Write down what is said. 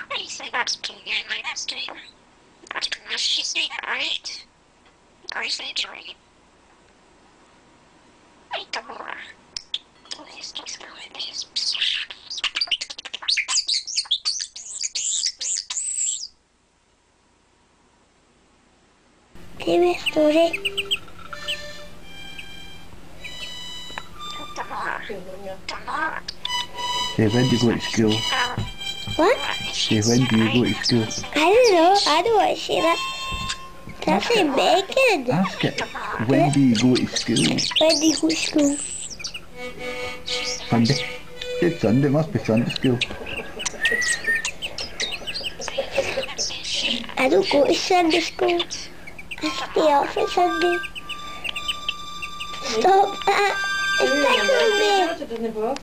What do you say that's doing? That's doing. That's doing. She's saying it right. Or is it doing? Wait the more. Please don't go with this. Dime story. Say, when do you go to school? What? Say, when do you go to school? I don't know. I don't want to say that. That's in bacon. Ask it. When do you go to school? When do you go to school? Sunday. It's Sunday, must be Sunday school. I don't go to Sunday school. I stay off on Sunday. Stop that. It's tickling me.